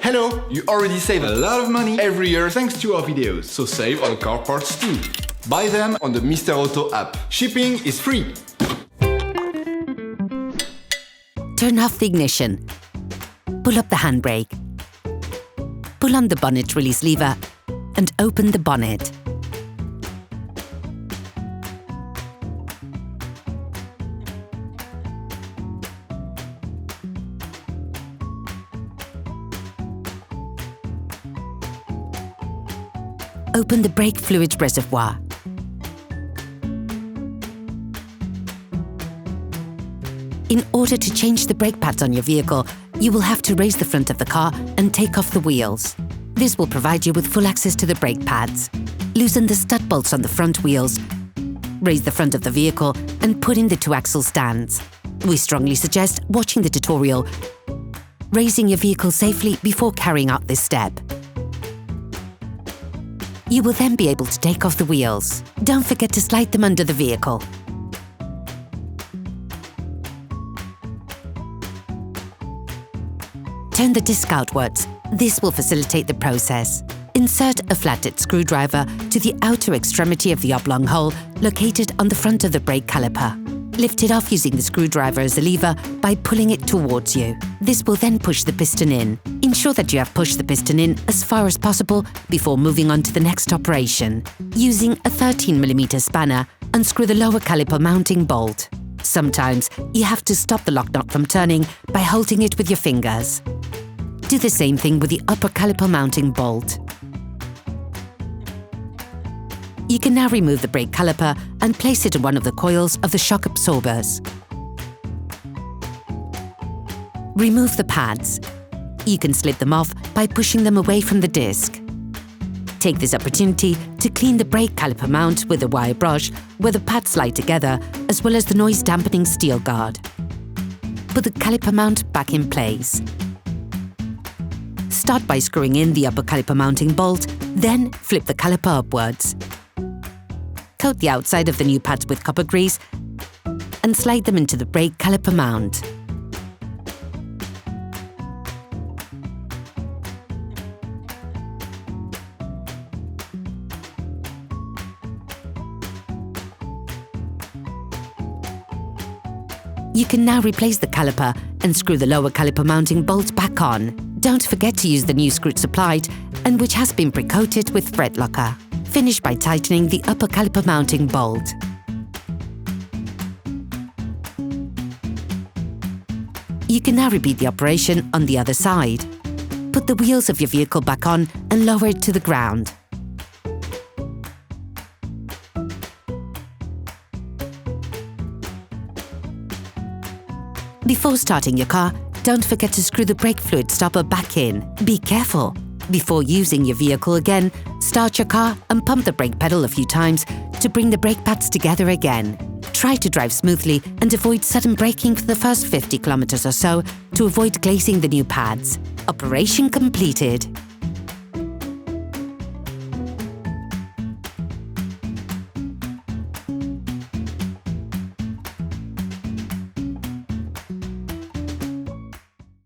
Hello! You already save a lot of money every year thanks to our videos, so save on car parts too. Buy them on the Mr. Auto app. Shipping is free. Turn off the ignition. Pull up the handbrake. Pull on the bonnet release lever and open the bonnet. Open the brake fluid reservoir. In order to change the brake pads on your vehicle, you will have to raise the front of the car and take off the wheels. This will provide you with full access to the brake pads. Loosen the stud bolts on the front wheels, raise the front of the vehicle and put in the 2-axle stands. We strongly suggest watching the tutorial, raising your vehicle safely before carrying out this step. You will then be able to take off the wheels. Don't forget to slide them under the vehicle. Turn the disc outwards. This will facilitate the process. Insert a flathead screwdriver to the outer extremity of the oblong hole located on the front of the brake caliper. Lift it off using the screwdriver as a lever by pulling it towards you. This will then push the piston in. Ensure that you have pushed the piston in as far as possible before moving on to the next operation. Using a 13mm spanner, unscrew the lower caliper mounting bolt. Sometimes you have to stop the lock nut from turning by holding it with your fingers. Do the same thing with the upper caliper mounting bolt. You can now remove the brake caliper and place it in one of the coils of the shock absorbers. Remove the pads. You can slip them off by pushing them away from the disc. Take this opportunity to clean the brake caliper mount with a wire brush where the pads slide together, as well as the noise dampening steel guard. Put the caliper mount back in place. Start by screwing in the upper caliper mounting bolt, then flip the caliper upwards. Coat the outside of the new pads with copper grease and slide them into the brake caliper mount. You can now replace the caliper and screw the lower caliper mounting bolt back on. Don't forget to use the new screw supplied and which has been pre-coated with thread locker. Finish by tightening the upper caliper mounting bolt. You can now repeat the operation on the other side. Put the wheels of your vehicle back on and lower it to the ground. Before starting your car, don't forget to screw the brake fluid stopper back in. Be careful. Before using your vehicle again, start your car and pump the brake pedal a few times to bring the brake pads together again. Try to drive smoothly and avoid sudden braking for the first 50 kilometers or so to avoid glazing the new pads. Operation completed.